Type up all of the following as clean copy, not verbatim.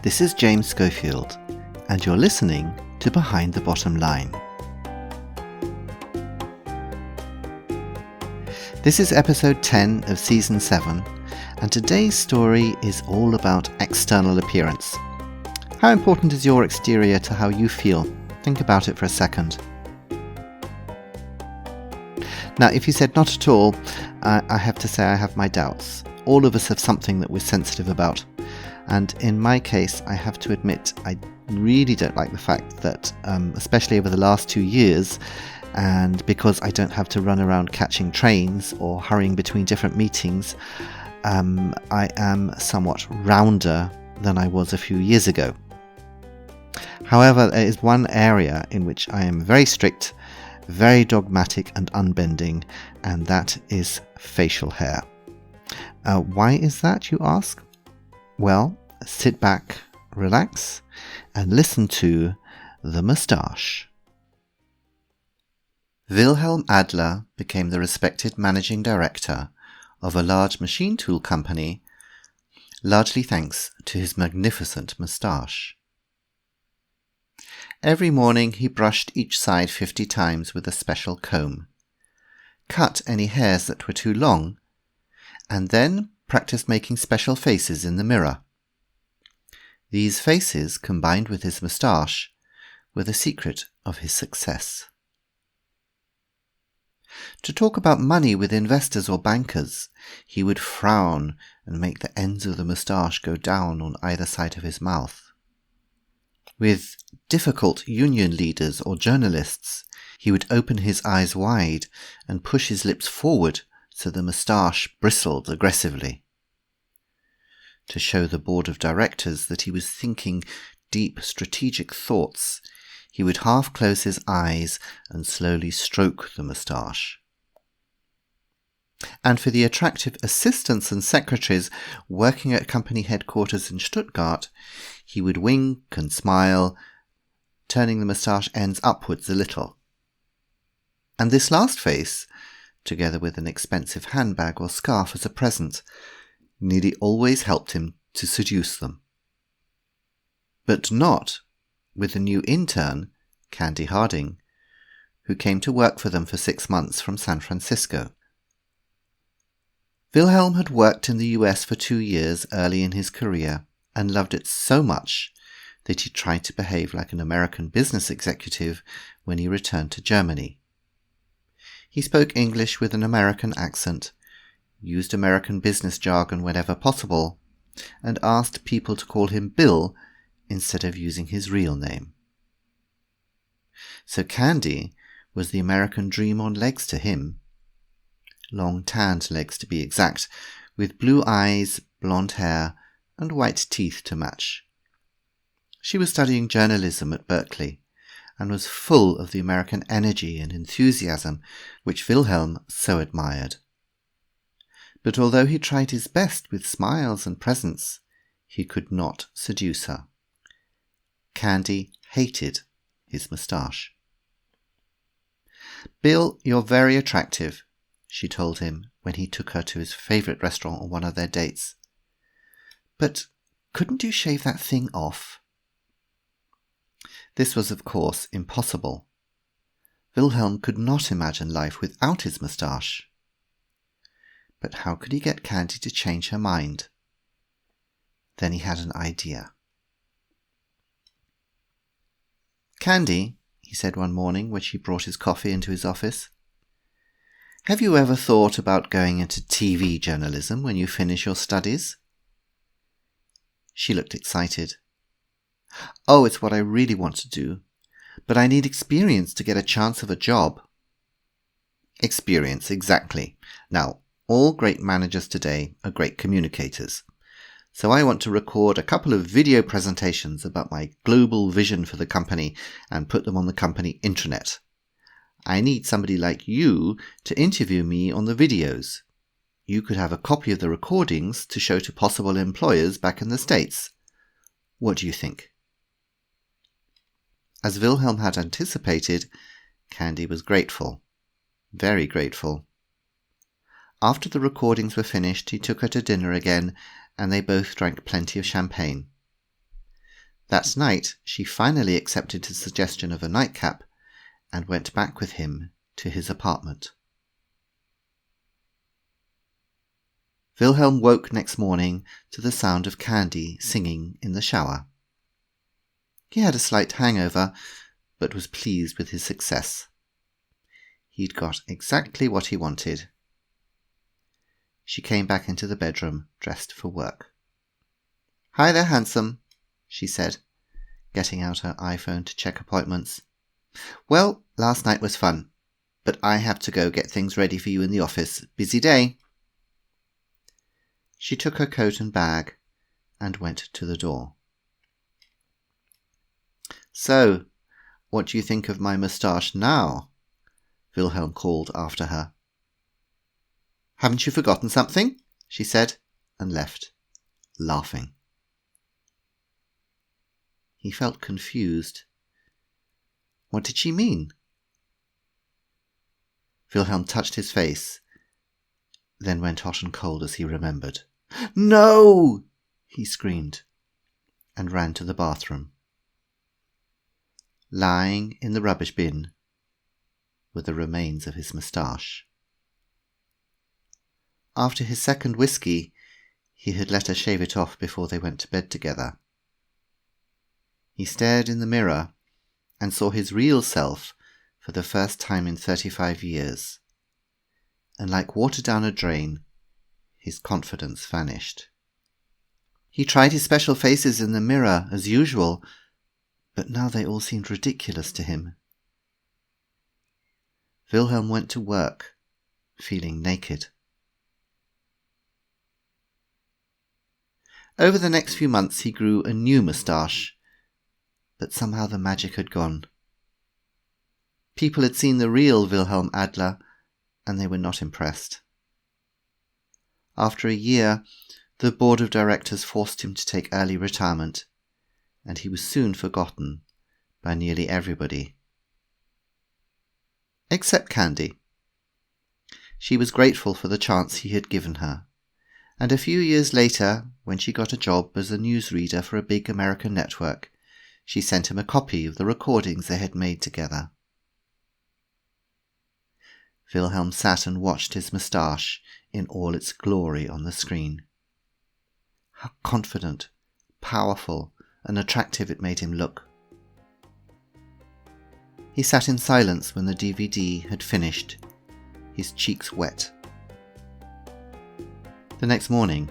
This is James Schofield, and you're listening to Behind the Bottom Line. This is episode 10 of season 7, and today's story is all about external appearance. How important is your exterior to how you feel? Think about it for a second. Now, if you said not at all, I have to say I have my doubts. All of us have something that we're sensitive about. And in my case, I have to admit, I really don't like the fact that, especially over the last 2 years, and because I don't have to run around catching trains or hurrying between different meetings, I am somewhat rounder than I was a few years ago. However, there is one area in which I am very strict, very dogmatic and unbending, and that is facial hair. Why is that, you ask? Well, sit back, relax, and listen to The Moustache. Wilhelm Adler became the respected managing director of a large machine tool company, largely thanks to his magnificent moustache. Every morning he brushed each side 50 times with a special comb, cut any hairs that were too long, and then practiced making special faces in the mirror. These faces, combined with his moustache, were the secret of his success. To talk about money with investors or bankers, he would frown and make the ends of the moustache go down on either side of his mouth. With difficult union leaders or journalists, he would open his eyes wide and push his lips forward so the moustache bristled aggressively. To show the board of directors that he was thinking deep strategic thoughts, he would half close his eyes and slowly stroke the moustache. And for the attractive assistants and secretaries working at company headquarters in Stuttgart, he would wink and smile, turning the moustache ends upwards a little. And this last face, together with an expensive handbag or scarf as a present, nearly always helped him to seduce them. But not with the new intern, Candy Harding, who came to work for them for 6 months from San Francisco. Wilhelm had worked in the US for 2 years early in his career and loved it so much that he tried to behave like an American business executive when he returned to Germany. He spoke English with an American accent, used American business jargon whenever possible, and asked people to call him Bill instead of using his real name. So Candy was the American dream on legs to him. Long tanned legs to be exact, with blue eyes, blonde hair, and white teeth to match. She was studying journalism at Berkeley, and was full of the American energy and enthusiasm which Wilhelm so admired. But although he tried his best with smiles and presents, he could not seduce her. Candy hated his moustache. "Bill, you're very attractive," she told him when he took her to his favourite restaurant on one of their dates. "But couldn't you shave that thing off?" This was, of course, impossible. Wilhelm could not imagine life without his moustache. But how could he get Candy to change her mind? Then he had an idea. "Candy," he said one morning when she brought his coffee into his office, "have you ever thought about going into TV journalism when you finish your studies?" She looked excited. "Oh, it's what I really want to do, but I need experience to get a chance of a job." "Experience, exactly. Now, all great managers today are great communicators. So I want to record a couple of video presentations about my global vision for the company and put them on the company intranet. I need somebody like you to interview me on the videos. You could have a copy of the recordings to show to possible employers back in the States. What do you think?" As Wilhelm had anticipated, Candy was grateful, very grateful. After the recordings were finished, he took her to dinner again, and they both drank plenty of champagne. That night, she finally accepted his suggestion of a nightcap and went back with him to his apartment. Wilhelm woke next morning to the sound of Candy singing in the shower. He had a slight hangover, but was pleased with his success. He'd got exactly what he wanted. She came back into the bedroom, dressed for work. "Hi there, handsome," she said, getting out her iPhone to check appointments. "Well, last night was fun, but I have to go get things ready for you in the office. Busy day." She took her coat and bag and went to the door. "So, what do you think of my moustache now?" Wilhelm called after her. "Haven't you forgotten something?" she said, and left, laughing. He felt confused. What did she mean? Wilhelm touched his face, then went hot and cold as he remembered. "No!" he screamed, and ran to the bathroom. Lying in the rubbish bin were the remains of his moustache. After his second whiskey, he had let her shave it off before they went to bed together. He stared in the mirror and saw his real self for the first time in 35 years, and like water down a drain, his confidence vanished. He tried his special faces in the mirror as usual, but now they all seemed ridiculous to him. Wilhelm went to work, feeling naked. Over the next few months he grew a new moustache, but somehow the magic had gone. People had seen the real Wilhelm Adler, and they were not impressed. After a year, the board of directors forced him to take early retirement, and he was soon forgotten by nearly everybody. Except Candy. She was grateful for the chance he had given her, and a few years later, when she got a job as a newsreader for a big American network, she sent him a copy of the recordings they had made together. Wilhelm sat and watched his moustache in all its glory on the screen. How confident, powerful, and attractive it made him look. He sat in silence when the DVD had finished, his cheeks wet. The next morning,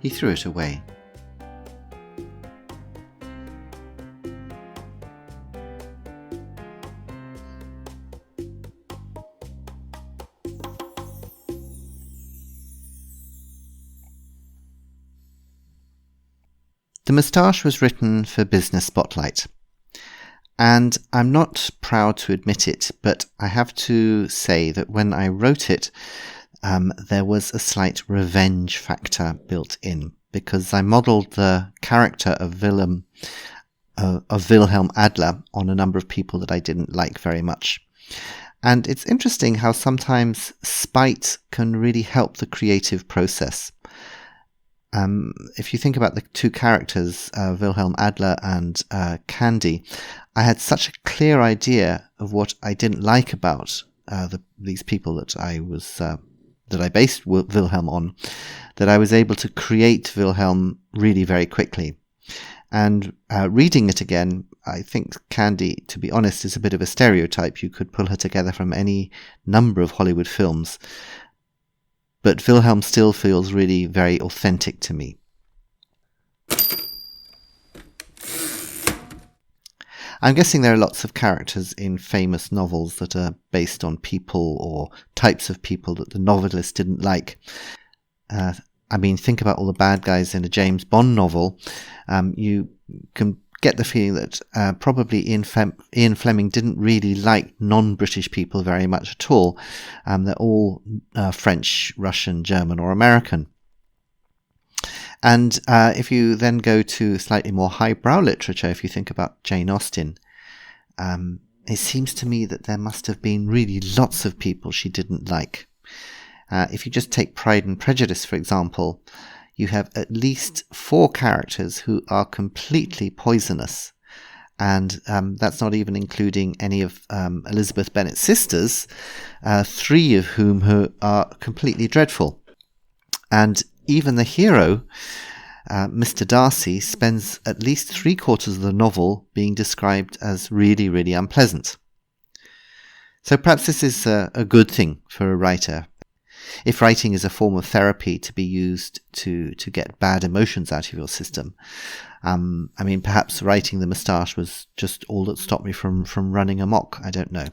he threw it away. The Moustache was written for Business Spotlight, and I'm not proud to admit it, but I have to say that when I wrote it, there was a slight revenge factor built in, because I modelled the character of Wilhelm Adler on a number of people that I didn't like very much. And it's interesting how sometimes spite can really help the creative process. If you think about the two characters, Wilhelm Adler and Candy, I had such a clear idea of what I didn't like about these people that I based Wilhelm on, that I was able to create Wilhelm really very quickly. And reading it again, I think Candy, to be honest, is a bit of a stereotype. You could pull her together from any number of Hollywood films. But Wilhelm still feels really very authentic to me. I'm guessing there are lots of characters in famous novels that are based on people or types of people that the novelist didn't like. Think about all the bad guys in a James Bond novel. You can get the feeling that probably Ian Fleming didn't really like non-British people very much at all. They're all French, Russian, German or American. And if you then go to slightly more highbrow literature, if you think about Jane Austen, it seems to me that there must have been really lots of people she didn't like. If you just take Pride and Prejudice, for example, you have at least 4 characters who are completely poisonous. And that's not even including any of Elizabeth Bennet's sisters, 3 of whom are completely dreadful. And even the hero, Mr. Darcy, spends at least 3/4 of the novel being described as really, really unpleasant. So perhaps this is a good thing for a writer. If writing is a form of therapy to be used to get bad emotions out of your system, perhaps writing the Moustache was just all that stopped me from running amok. I don't know.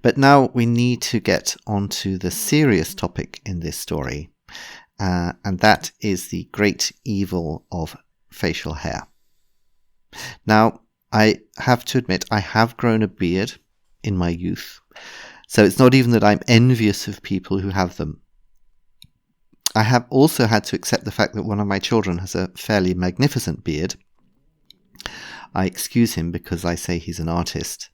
But now we need to get onto the serious topic in this story, and that is the great evil of facial hair. Now, I have to admit, I have grown a beard in my youth, so it's not even that I'm envious of people who have them. I have also had to accept the fact that one of my children has a fairly magnificent beard. I excuse him because I say he's an artist.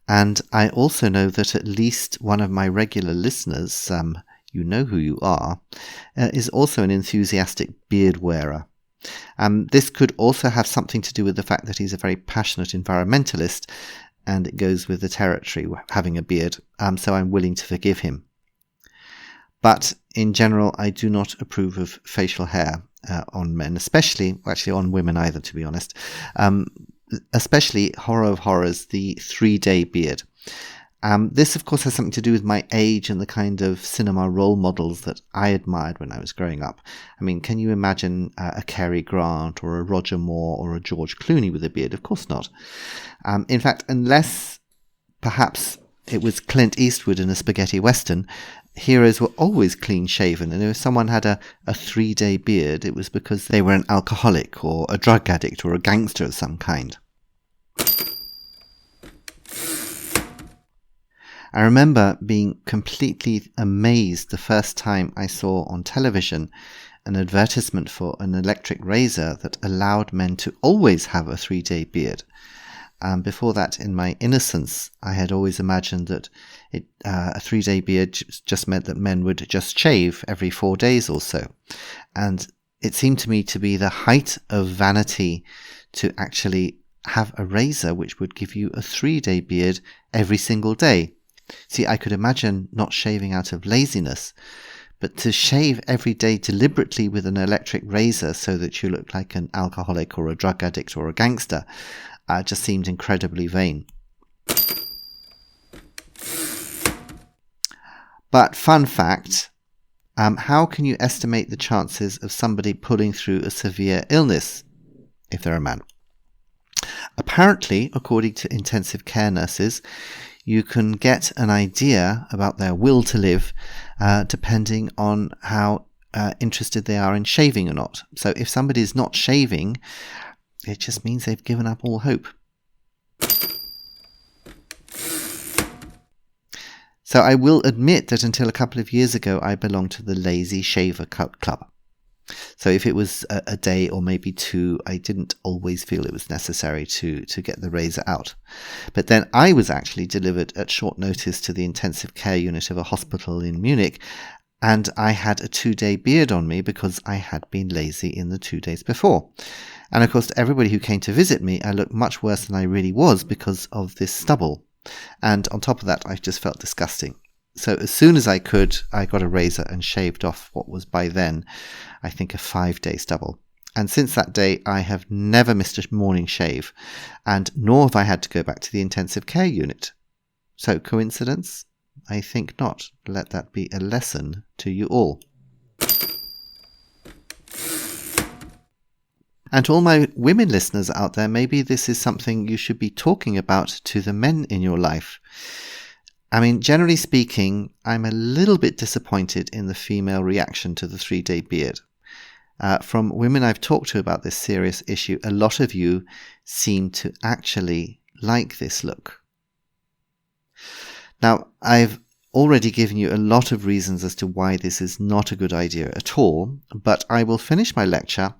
And I also know that at least one of my regular listeners, you know who you are, is also an enthusiastic beard wearer. This could also have something to do with the fact that he's a very passionate environmentalist, and it goes with the territory, having a beard, so I'm willing to forgive him. But in general, I do not approve of facial hair on men, especially, actually on women either, to be honest. Especially, horror of horrors, the 3-day beard. This, of course, has something to do with my age and the kind of cinema role models that I admired when I was growing up. I mean, can you imagine a Cary Grant or a Roger Moore or a George Clooney with a beard? Of course not. In fact, unless perhaps it was Clint Eastwood in a spaghetti western, heroes were always clean-shaven, and if someone had a 3-day beard, it was because they were an alcoholic or a drug addict or a gangster of some kind. I remember being completely amazed the first time I saw on television an advertisement for an electric razor that allowed men to always have a 3-day beard. Before that, in my innocence, I had always imagined that a 3-day beard just meant that men would just shave every 4 days or so. And it seemed to me to be the height of vanity to actually have a razor which would give you a 3-day beard every single day. See, I could imagine not shaving out of laziness, but to shave every day deliberately with an electric razor so that you look like an alcoholic or a drug addict or a gangster just seemed incredibly vain. But fun fact, how can you estimate the chances of somebody pulling through a severe illness if they're a man? Apparently, according to intensive care nurses, you can get an idea about their will to live depending on how interested they are in shaving or not. So if somebody is not shaving, it just means they've given up all hope. So I will admit that until a couple of years ago, I belonged to the Lazy Shaver Club. So if it was a day or maybe 2, I didn't always feel it was necessary to get the razor out. But then I was actually delivered at short notice to the intensive care unit of a hospital in Munich, and I had a 2-day beard on me because I had been lazy in the 2 days before. And of course, to everybody who came to visit me, I looked much worse than I really was because of this stubble. And on top of that, I just felt disgusting. So as soon as I could, I got a razor and shaved off what was by then, I think, a 5-day stubble. And since that day, I have never missed a morning shave, and nor have I had to go back to the intensive care unit. So coincidence? I think not. Let that be a lesson to you all. And to all my women listeners out there, maybe this is something you should be talking about to the men in your life. I mean, generally speaking, I'm a little bit disappointed in the female reaction to the 3-day beard. From women I've talked to about this serious issue, a lot of you seem to actually like this look. Now, I've already given you a lot of reasons as to why this is not a good idea at all, but I will finish my lecture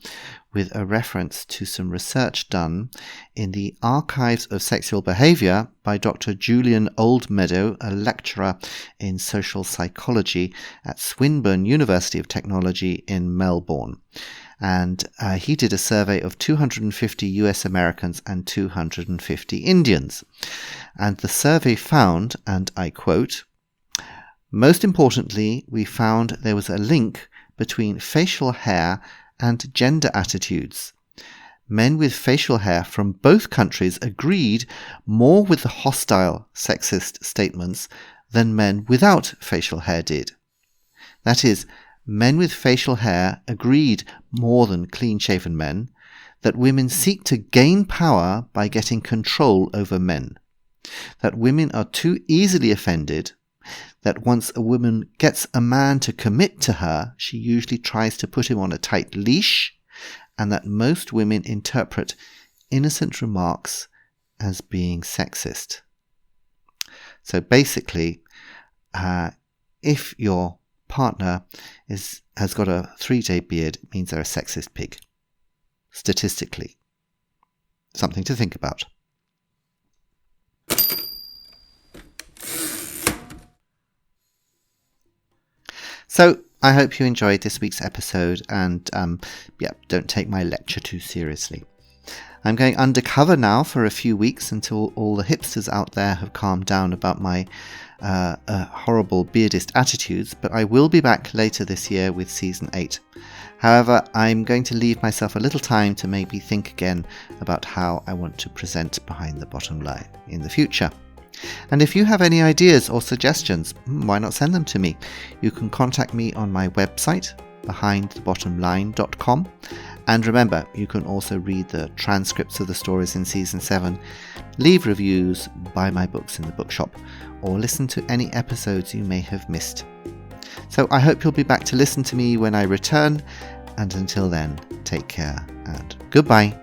with a reference to some research done in the Archives of Sexual Behaviour by Dr. Julian Oldmeadow, a lecturer in social psychology at Swinburne University of Technology in Melbourne. And he did a survey of 250 US Americans and 250 Indians. And the survey found, and I quote, "Most importantly, we found there was a link between facial hair and gender attitudes. Men with facial hair from both countries agreed more with the hostile, sexist statements than men without facial hair did. That is, men with facial hair agreed more than clean-shaven men that women seek to gain power by getting control over men, that women are too easily offended, that once a woman gets a man to commit to her, she usually tries to put him on a tight leash, and that most women interpret innocent remarks as being sexist." So basically, if your partner has got a 3-day beard, it means they're a sexist pig. Statistically. Something to think about. So, I hope you enjoyed this week's episode and, don't take my lecture too seriously. I'm going undercover now for a few weeks until all the hipsters out there have calmed down about my horrible beardist attitudes, but I will be back later this year with Season 8. However, I'm going to leave myself a little time to maybe think again about how I want to present Behind the Bottom Line in the future. And if you have any ideas or suggestions, why not send them to me? You can contact me on my website, behindthebottomline.com. And remember, you can also read the transcripts of the stories in Season 7, leave reviews, buy my books in the bookshop, or listen to any episodes you may have missed. So I hope you'll be back to listen to me when I return, and until then, take care and goodbye.